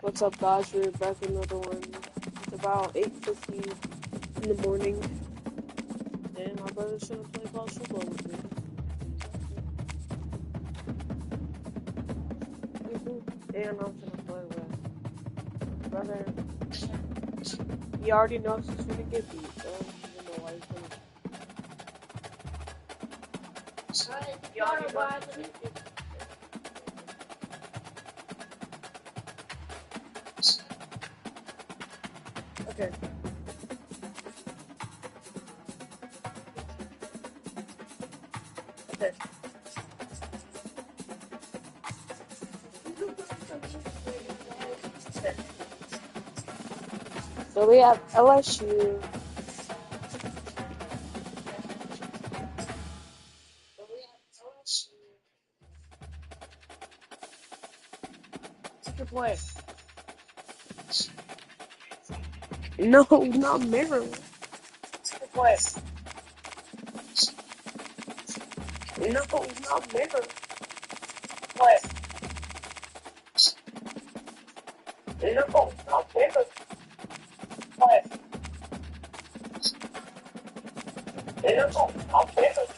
What's up, guys? We're back with another one. It's about 8:50 in the morning, and my brother's gonna play college football with me. And I'm gonna play with brother. He already knows he's gonna get beat, so I don't know why he's gonna. He already knows he's gonna get beat. Okay. Okay. So we have LSU. What's your play? No, not Maryland. What's your play? No, not Maryland. Play. No, not Maryland. Play. No, not Maryland.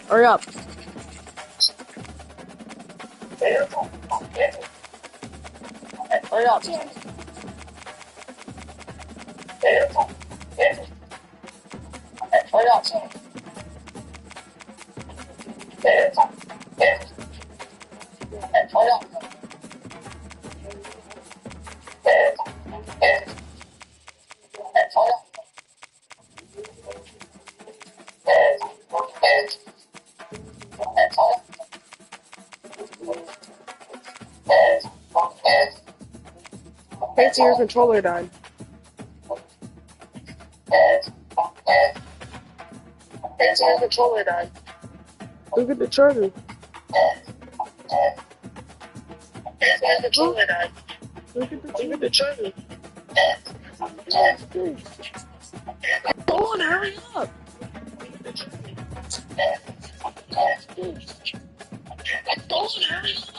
Hurry up. Hurry up. Hurry up. Fancy your controller died. Fancy your controller died. Look at the charger. Fancy your controller died. Look at the charger. Come on, hurry up. Come on, hurry up.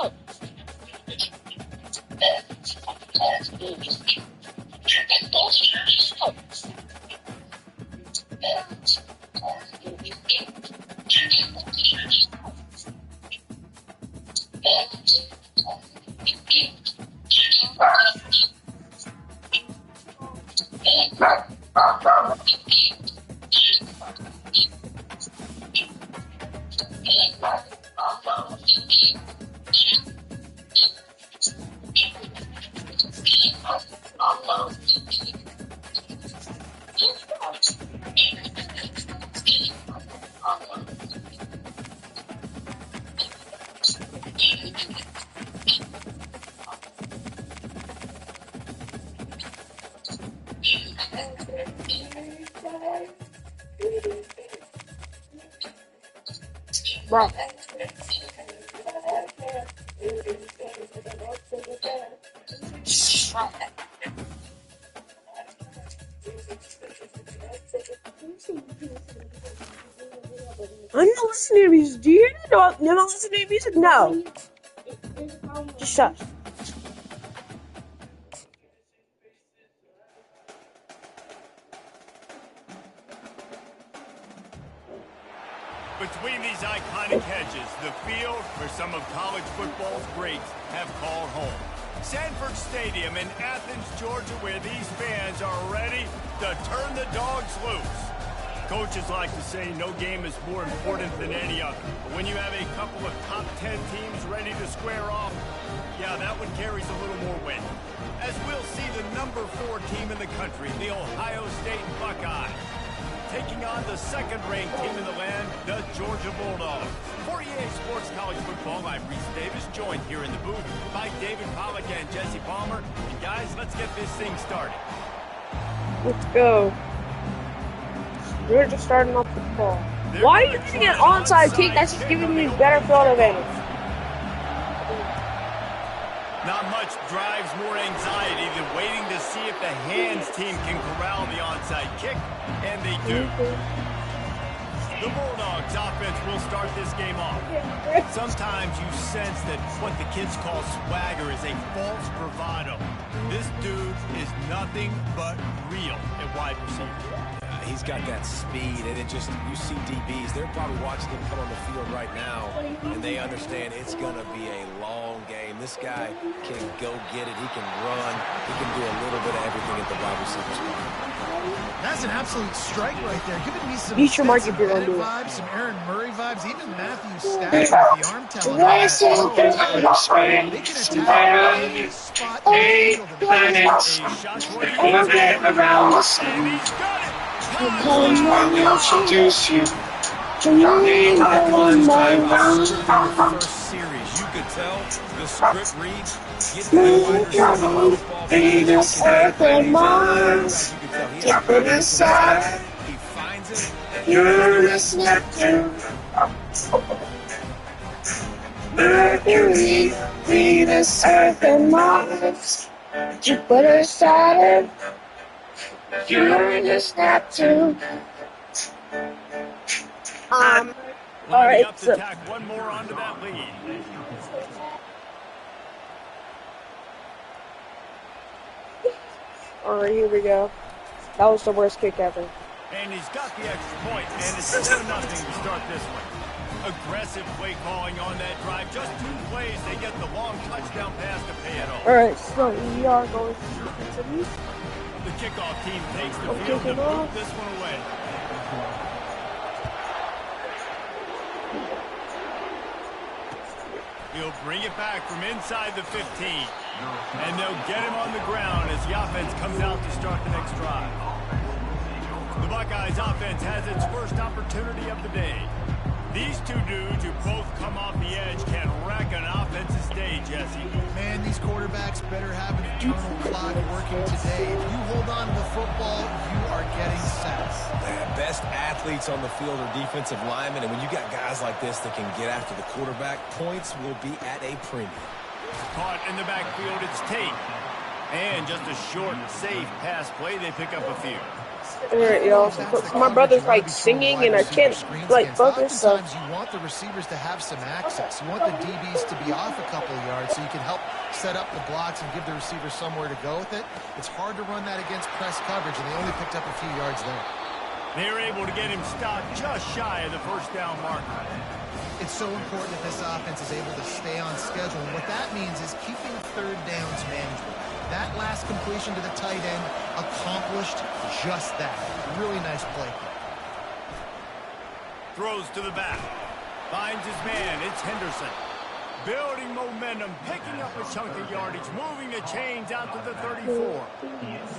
Bro. I'm not listening to music. Do you know you're not listening to music? No. Just shut. Between these iconic hedges, the field where some of college football's greats have called home. Sanford Stadium in Athens, Georgia, where these fans are ready to turn the dogs loose. Coaches like to say no game is more important than any other. But when you have a couple of top 10 teams ready to square off, yeah, that one carries a little more weight. As we'll see the number 4 team in the country, the Ohio State Buckeyes, taking on the second-ranked team in the land, the Georgia Bulldogs. For EA Sports College Football, I'm Reese Davis, joined here in the booth by David Pollack and Jesse Palmer. And guys, let's get this thing started. Let's go. We're just starting off the ball. Why are you getting an onside kick? That's just giving me better field advantage. Not much drives more anxiety than waiting to see if the hands team can corral the onside kick, and they do. The Bulldogs offense will start this game off. Sometimes you sense that what the kids call swagger is a false bravado. This dude is nothing but real at wide receiver. He's got that speed, and it just, you see DBs, they're probably watching him come on the field right now, and they understand it's going to be a long game. This guy can go get it. He can run. He can do a little bit of everything at the wide receiver spot. That's an absolute strike right there. Giving me some Beat your mark if you're gonna do it. vibes, some Aaron Murray vibes, even Matthew Stafford with the arm talent. They can attack any spot in the planets orbit around the sun. I will introduce you to your name one by one. First series, you could tell the script reads, get the wide receiver football. Venus, Earth, and Mars. Jupiter, Saturn. He finds it. Uranus, Neptune. Mercury, Venus, Earth, and Mars. Jupiter, Saturn. Uranus, Neptune. Alright, Alright, so so tack one more onto that lead. alright, here we go. That was the worst kick ever. And he's got the extra point, and it's 2-0 to start this one. Aggressive play calling on that drive. Just 2 plays, they get the long touchdown pass to pay it off. Alright, so we are going to these. The kickoff team takes the Okay, field to come on. move this one away. He'll bring it back from inside the 15. And they'll get him on the ground as the offense comes out to start the next drive. The Buckeyes offense has its first opportunity of the day. These two dudes who both come off the edge can wreck an offensive day, Jesse. Man, these quarterbacks better have an internal clock working today. If you hold on to the football, you are getting set. The best athletes on the field are defensive linemen, and when you got guys like this that can get after the quarterback, points will be at a premium. Caught in the backfield, it's Tate. And just a short, safe pass play, they pick up a few. Alright, y'all. So my brother's like singing and I can't like focus, so Oftentimes you want the receivers to have some access. You want the DBs to be off a couple of yards so you can help set up the blocks and give the receivers somewhere to go with it. It's hard to run that against press coverage, and they only picked up a few yards there. They were able to get him stopped just shy of the first down marker. It's so important that this offense is able to stay on schedule, and what that means is keeping third downs manageable. That last completion to the tight end accomplished just that. Really nice play. Throws to the back. Finds his man. It's Henderson. Building momentum, picking up a chunk of yardage, moving the chains out to the 34.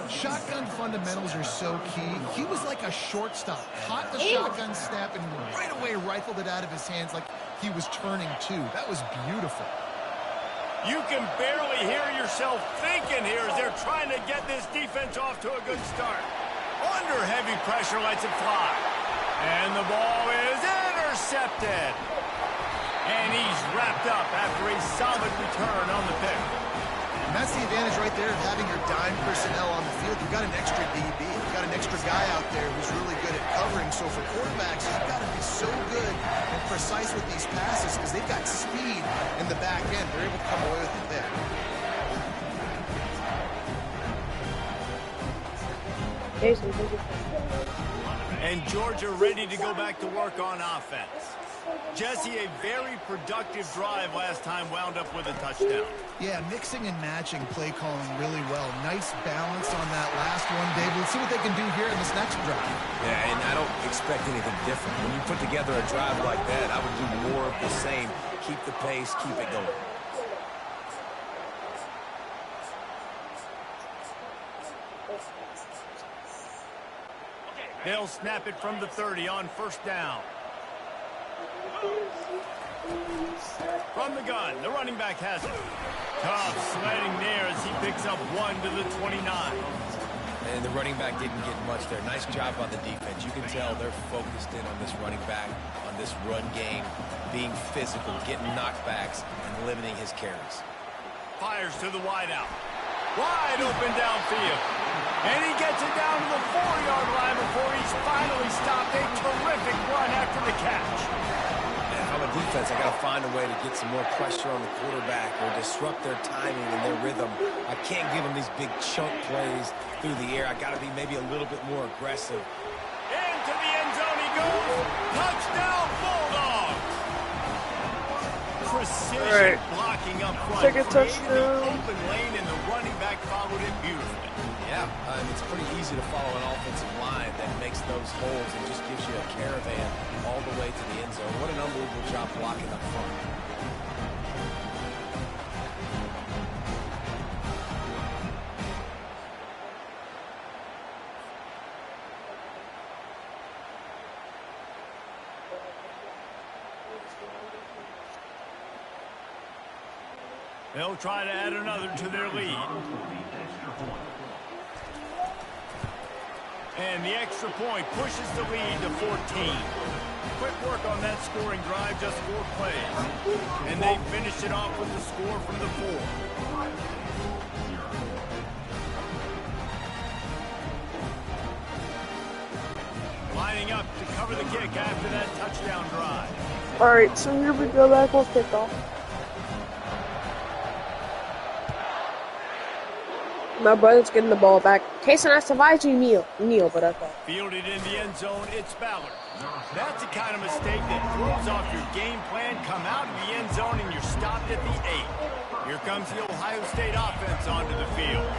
Shotgun fundamentals are so key. He was like a shortstop. Caught the shotgun snap and right away rifled it out of his hands like he was turning two. That was beautiful. You can barely hear yourself thinking here as they're trying to get this defense off to a good start. Under heavy pressure, lets it fly. And the ball is intercepted. And he's wrapped up after a solid return on the pick. And that's the advantage right there of having your dime personnel on the field. You've got an extra DB. You've got an extra guy out there who's really good at covering. So for quarterbacks, you've got to be so good and precise with these passes because they've got speed in the back end. They're able to come away with it there. And Georgia ready to go back to work on offense. Jesse, a very productive drive last time wound up with a touchdown. Yeah, mixing and matching play calling really well. Nice balance on that last one, Dave. Let's see what they can do here in this next drive. Yeah, and I don't expect anything different. When you put together a drive like that, I would do more of the same. Keep the pace, keep it going. They'll snap it from the 30 on first down. From the gun, the running back has it. Tough sledding there as he picks up 1 to the 29. And the running back didn't get much there. Nice job on the defense. You can tell they're focused in on this running back, on this run game, being physical, getting knockbacks, and limiting his carries. Fires to the wideout. Wide open downfield. And he gets it down to the 4-yard line before he's finally stopped. A terrific run after the catch. And if I'm a defense, I got to find a way to get some more pressure on the quarterback or disrupt their timing and their rhythm. I can't give them these big chunk plays through the air. I got to be maybe a little bit more aggressive. Into the end zone he goes. Touchdown, Bulldogs. Precision blocking up front. Second touchdown. Open lane, and the running back followed it beautifully. Yeah, it's pretty easy to follow an offensive line that makes those holes and just gives you a caravan all the way to the end zone. What an unbelievable job blocking up front. They'll try to add another to their lead. And the extra point pushes the lead to 14. Quick work on that scoring drive, just 4 plays. And they finish it off with the score from the 4. Lining up to cover the kick after that touchdown drive. All right, so here we go back with kickoff. My brother's getting the ball back. Casey, I survived you, Neil, but okay. Fielded in the end zone, it's Ballard. That's the kind of mistake that throws off your game plan. Come out of the end zone and you're stopped at the 8. Here comes the Ohio State offense onto the field.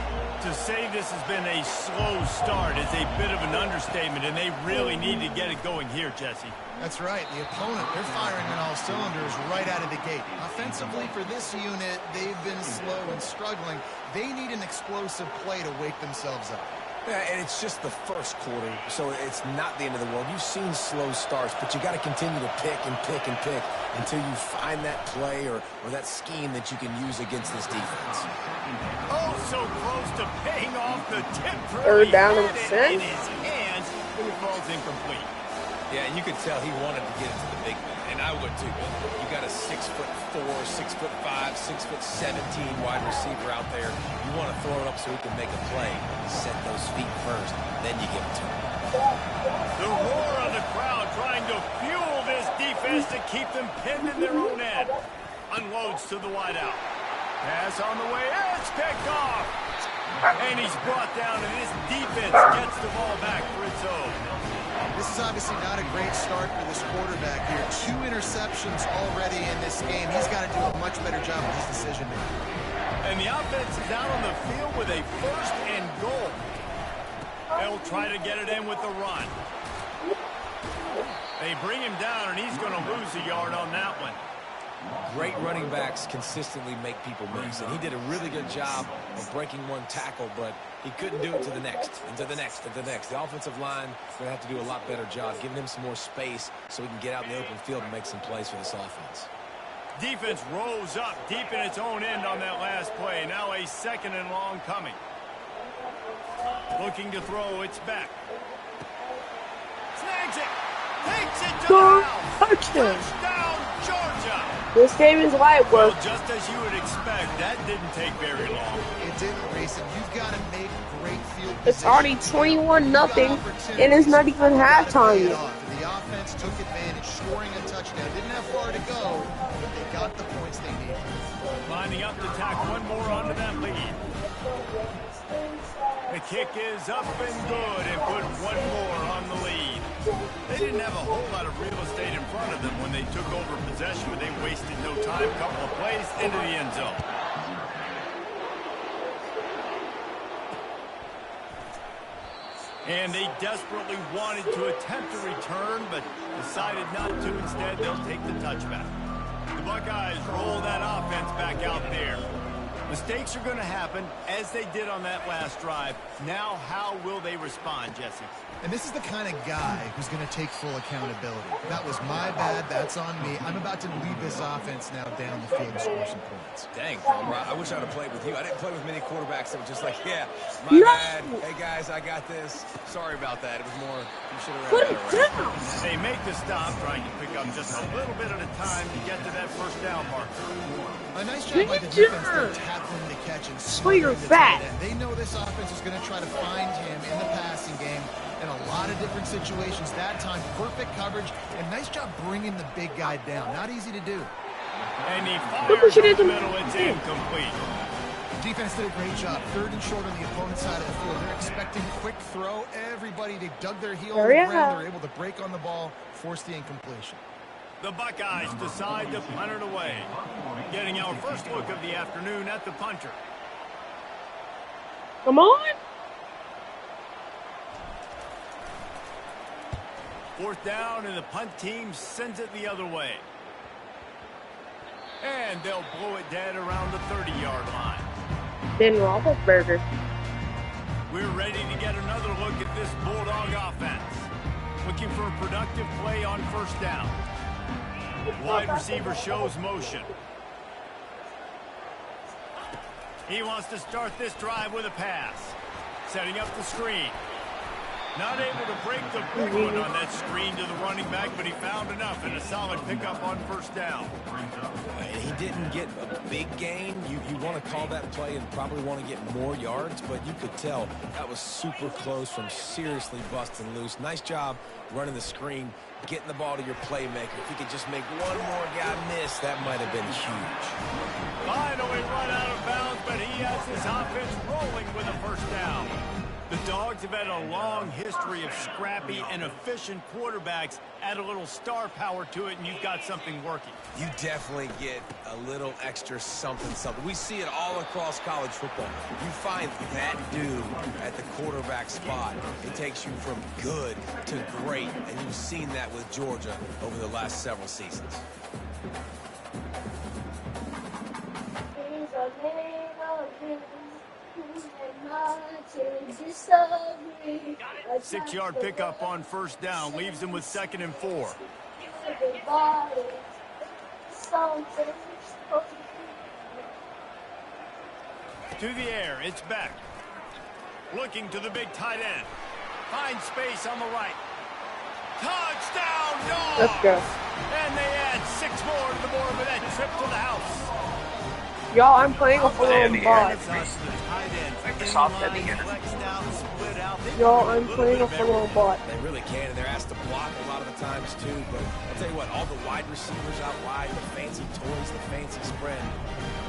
To say this has been a slow start is a bit of an understatement, and they really need to get it going here, Jesse. That's right. The opponent, they're firing on all cylinders right out of the gate. Offensively, for this unit, they've been slow and struggling. They need an explosive play to wake themselves up. Yeah, and it's just the first quarter, so it's not the end of the world. You've seen slow starts, but you got to continue to pick and pick and pick until you find that play or that scheme that you can use against this defense. Oh, so close to paying off the tip. Third down and in his hands, but it falls incomplete. Yeah, and you could tell he wanted to get into the big man, and I would too. You got a 6'4", 6'5", 6'17" wide receiver out there. You want to throw it up so he can make a play. Set those feet first, then you give it to him. The roar of the crowd trying to fuel this defense to keep them pinned in their own end. Unloads to the wideout. Pass on the way. It's picked off. And he's brought down, and this defense gets the ball back for its own. This is obviously not a great start for this quarterback here. 2 interceptions already in this game. He's got to do a much better job with his decision making. And the offense is out on the field with a 1st and goal. They'll try to get it in with the run. They bring him down, and he's going to lose a yard on that one. Great running backs consistently make people miss, and he did a really good job of breaking one tackle, but he couldn't do it to the next, and to the next, and to the next. The offensive line is going to have to do a lot better job, giving him some more space so he can get out in the open field and make some plays for this offense. Defense rose up deep in its own end on that last play. Now a 2nd and long coming. Looking to throw, it's back. Snags it. Takes it to the house. Touchdown, Georgia. This game is light work. Well, just as you would expect, that didn't take very long. It didn't, Grayson. You've got to make great field position. It's already 21-0, and it's not even halftime yet. The offense took advantage, scoring a touchdown. Didn't have far to go, but they got the points they needed. Lining up to tack one more onto that lead. The kick is up and good and put one more on the lead. They didn't have a whole lot of real estate in front of them when they took over possession, but they wasted no time. Couple of plays into the end zone. And they desperately wanted to attempt a return, but decided not to. Instead, they'll take the touchback. The Buckeyes roll that offense back out there. Mistakes are going to happen, as they did on that last drive. Now, how will they respond, Jesse? And this is the kind of guy who's going to take full accountability. That was my bad. That's on me. I'm about to lead this offense now down the field and score some points. Dang, Palmer, I wish I'd have played with you. I didn't play with many quarterbacks that were just like, yeah, my bad. Hey, guys, I got this. Sorry about that. It was more, you should have ran better. Right? They make the stop, trying to pick up just a little bit at a time to get to that first down marker. A nice job by the defense there, tackling the catch and your fat. They know this offense is going to try to find him in the passing game in a lot of different situations. That time, perfect coverage, and nice job bringing the big guy down. Not easy to do. And he fires in the middle. It's incomplete. Defense did a great job. 3rd and short on the opponent's side of the field. They're expecting quick throw. Everybody, they dug their heel on the ground. They're able to break on the ball, force the incompletion. The Buckeyes decide to punt it away. Getting our first look of the afternoon at the punter. Come on. 4th down, and the punt team sends it the other way. And they'll blow it dead around the 30-yard line. Ben Roethlisberger. We're ready to get another look at this Bulldog offense. Looking for a productive play on 1st down. Wide receiver shows motion. He wants to start this drive with a pass. Setting up the screen. Not able to break the big one on that screen to the running back, but he found enough and a solid pickup on 1st down. He didn't get a big gain. You want to call that play and probably want to get more yards, but you could tell that was super close from seriously busting loose. Nice job running the screen, getting the ball to your playmaker. If he could just make one more guy miss, that might have been huge. Finally run out of bounds, but he has his offense rolling with a 1st down. The Dogs have had a long history of scrappy and efficient quarterbacks. Add a little star power to it, and you've got something working. You definitely get a little extra something. We see it all across college football. You find that dude at the quarterback spot. It takes you from good to great, and you've seen that with Georgia over the last several seasons. 6-yard pickup on 1st down leaves him with 2nd and 4. To the air, it's back. Looking to the big tight end. Finds space on the right. Touchdown, Dogs! Let's go. And they add 6 more to the board with that trip to the house. Y'all, I'm playing a full-on bot. Y'all, I'm playing a full-on bot. They really can, and they're asked to block a lot of the times, too. But I'll tell you what, all the wide receivers out wide, the fancy toys, the fancy spread.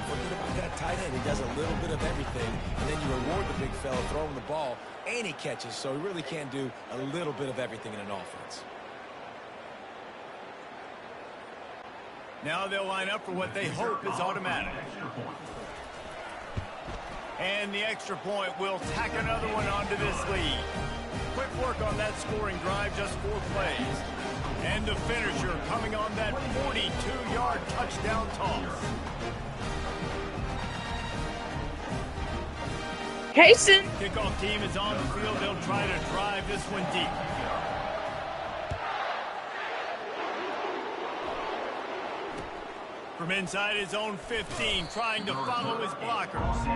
Forget about that tight end. He does a little bit of everything, and then you reward the big fella throwing the ball, and he catches. So he really can do a little bit of everything in an offense. Now they'll line up for what they hope is automatic. And the extra point will tack another one onto this lead. Quick work on that scoring drive, just 4 plays. And the finisher coming on that 42-yard touchdown toss. Cason. Kickoff team is on the field. They'll try to drive this one deep. From inside his own 15, trying to follow his blockers.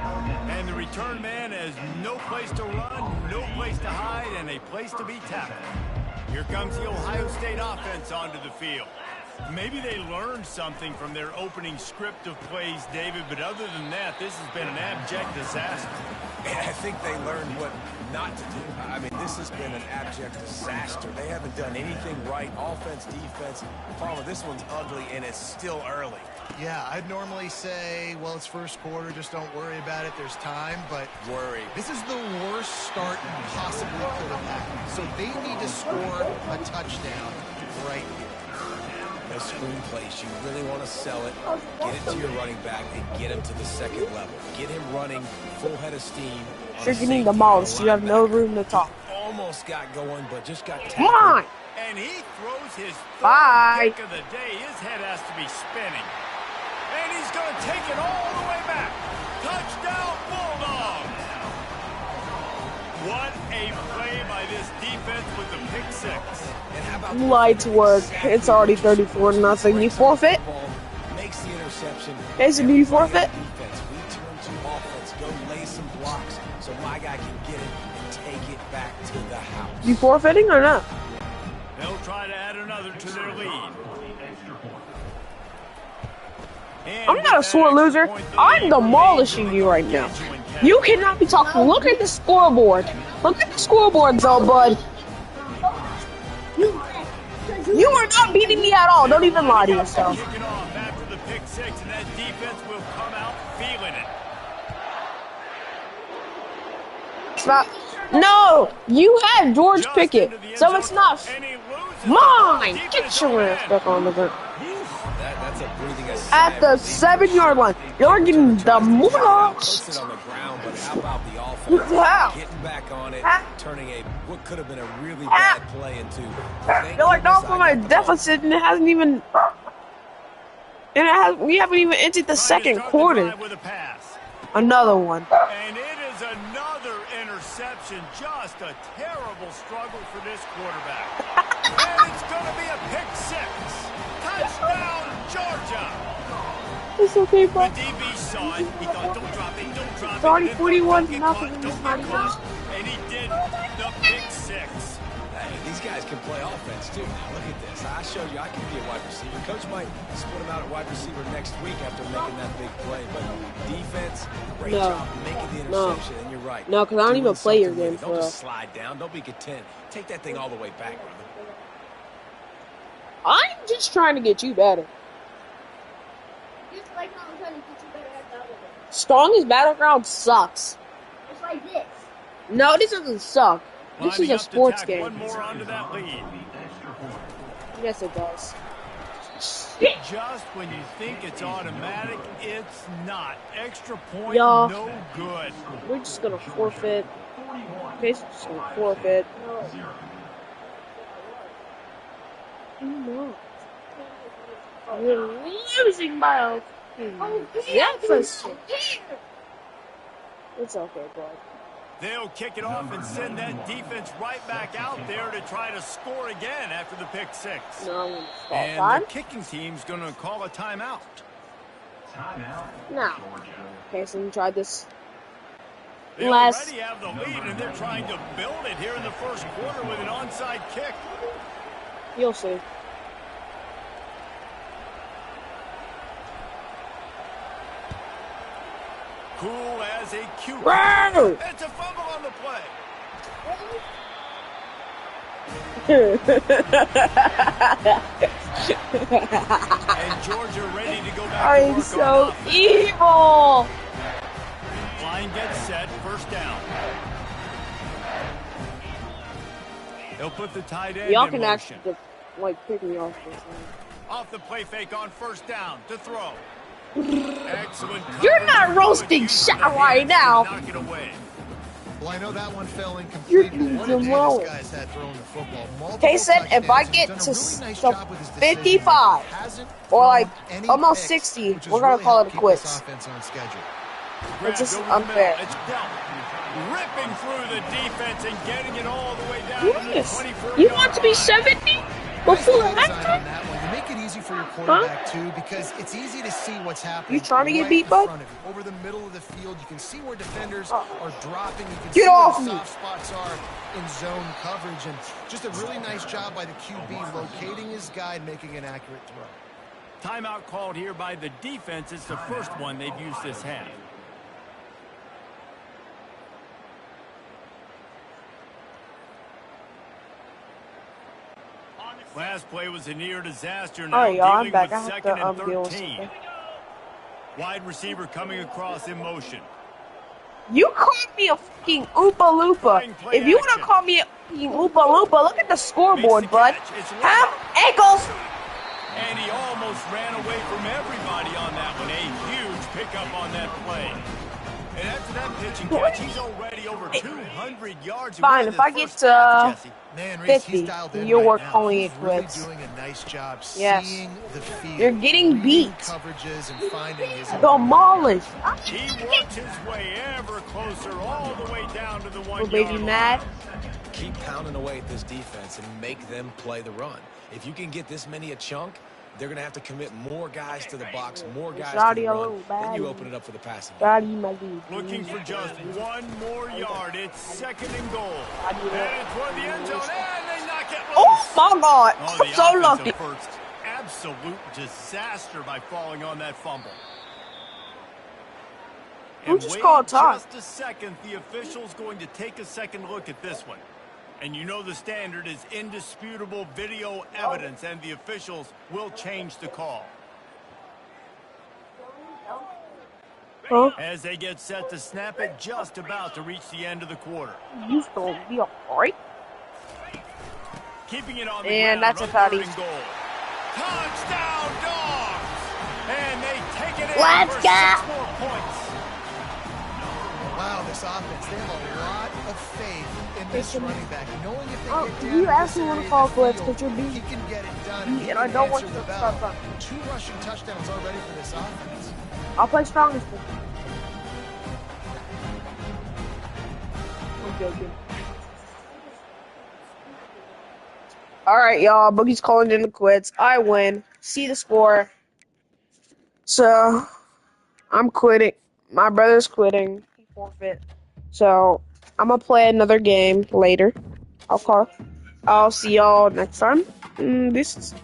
And the return man has no place to run, no place to hide, and a place to be tackled. Here comes the Ohio State offense onto the field. Maybe they learned something from their opening script of plays, David, but other than that, this has been an abject disaster. And I think they learned what not to do. I mean, this has been an abject disaster. They haven't done anything right, offense, defense. Palmer, this one's ugly, and it's still early. Yeah, I'd normally say, well, it's 1st quarter, just don't worry about it, there's time, but worry. This is the worst start you possibly could have had. So they need to score a touchdown right here. No screen place. You really want to sell it, get it to your running back, and get him to the 2nd level. Get him running full head of steam. You're getting demolished. You have no room to talk. Almost got going, but just got tackled. Come on! And he throws his Bye. pick of the day. His head has to be spinning. And he's going to take it all the way back. Touchdown, Bulldogs! What a play by by this defense with the pick six. And how about Lights work. It's already 34-0. You forfeit? makes the interception. Jason, do you forfeit? Defense. We turn to offense. Go lay some blocks so my guy can get it and take it back to the house. You forfeiting or not? They'll try to add another to their lead. And I'm not a sore loser. I'm demolishing you right now. You cannot be talking. Look at the scoreboard. Look at the scoreboard, though, bud. You are not beating me at all. Don't even lie to yourself. Kicking off after the pick six, and that defense will come out feeling it. It's not. No, you had George Just Pickett, into the end so zone, it's not and he loses mine. the Get defense your on ass end. back on the ground. That's a breathing a At the 7-yard line, you're getting Puts it demolished. on the ground, but how about the offense? How? Getting back on it, How? turning what could have been a really How? bad play into. You're like off on a deficit, and it hasn't even. And we haven't even entered the Trying to second start the quarter. drive with a pass. Another one. And it is another interception. Just a terrible struggle for this quarterback. And it's going to be a pick six. Touchdown, Georgia. It's okay, bro. The DB saw it. He thought, don't drop it, don't drop it. It's already Then 41 don't get nothing caught, in this don't get match. caught. And he did the pick six. Hey, these guys can play offense too. Now look at this. I showed you I can be a wide receiver. Coach might split him out at wide receiver next week after making that big play. But defense, great No. job making the No. interception. And you're right. No, 'cause I don't Doing even play your something with game it. Don't for just slide down. Don't be content. Take that thing all the way back, brother. I'm just trying to get you better. Just like how I'm trying to get you better at the other one. Strongest Battleground sucks. It's like this. No, this doesn't suck. This Lining is a up to sports tack game. One more onto that lead. Yes, it does. Just when you think it's automatic, it's not. Extra point, Y'all. no good. We're just gonna forfeit. Casey's just gonna forfeit. No. We're losing by a deficit. It's okay, bud. They'll kick it off and send that defense right back out there to try to score again after the pick six. No, I'm gonna stop And time. the kicking team's going to call a timeout. Now, Casey tried this. They Last- already have the lead, and they're trying to build it here in the first quarter with an onside kick. You'll see. Cool as a cucumber. Wow! It's a fumble on the play. And Georgia ready to go back to I'm work so on offense. evil. Line gets set, first down. They'll put the tight end Y'all in can motion. actually like pick me off this Off the play fake on first down to throw. Excellent. You're coverage not and roasting good use shit of the right hands now. to knock it away. Well, I know that one fell You're incomplete, but what a day demolished. this guy's had throwing the football. Multiple Kay said if I touchdowns. get He's to done a really nice to job with his decision. 55 Hasn't or thrown like any almost picks, 60, which has we're gonna really call it helped keep quits. this offense on schedule. It's just Grabs over the unfair. middle. It's dealt. Ripping through the defense and getting it all the way down to the Yes. 24 You want to be 70 before Nice play design halftime? on that one. You make it easy for your quarterback too, because it's easy to see what's happening. You trying to get right beat, in bud? front of you. Over the middle of the field, you can see where defenders Oh. are dropping. You can Get see off where me. the soft spots are in zone coverage, and just a really nice job by the QB locating his guy and making an accurate throw. Timeout called here by the defense. It's the first one they've used this half. Last play was a near disaster. Now Alright, y'all, I'm dealing back. with I have second to and deal with 13. something. Wide receiver coming across in motion. You called me a fucking Oompa Loompa. If you wanna call me a fucking Oompa Loompa, look at the scoreboard, bud. Have ankles. And he almost ran away from everybody on that one. A huge pickup on that play. And after that pitching catch, he's already over 200 yards. Fine, if I get to Man, Reese, 50, he's dialed in you'll right work now. calling He's it really quits. doing a nice job Yes. seeing the field. You're getting reading beat. Coverages and finding his Demolished. He worked his way ever closer all the way down to the 1 Little baby yard line. mad. keep pounding away at this defense and make them play the run. If you can get this many a chunk, they're going to have to commit more guys to the box, more guys to the run. Then you open it up for the passing game. Looking for just one more yard. It's 2nd and goal. And it's toward the end zone, and they knock it loose. Oh, my God. Oh, I'm so lucky. First absolute disaster by falling on that fumble. Who just called time? Just a second. The official's going to take a second look at this one. And you know the standard is indisputable video evidence, and the officials will change the call. Huh? As they get set to snap it, just about to reach the end of the quarter. You supposed to be alright? Keeping it on the And ground, that's a third touchdown. and goal. Touchdown, Dogs! And they take it in Let's for go! 6 more points. Wow, this offense, they have a lot of faith in this running back. Knowing if they Oh, get down you in asked this me when to area call of the blitz field, because you're being he can get it done. and He I can don't want answer you to the start bell. running. 2 rushing touchdowns already for this offense. I'll play strongest. Okay. Alright, y'all. Boogie's calling in the quits. I win. See the score. So, I'm quitting. My brother's quitting. He forfeit. So, I'm gonna play another game later. I'll see y'all next time. This is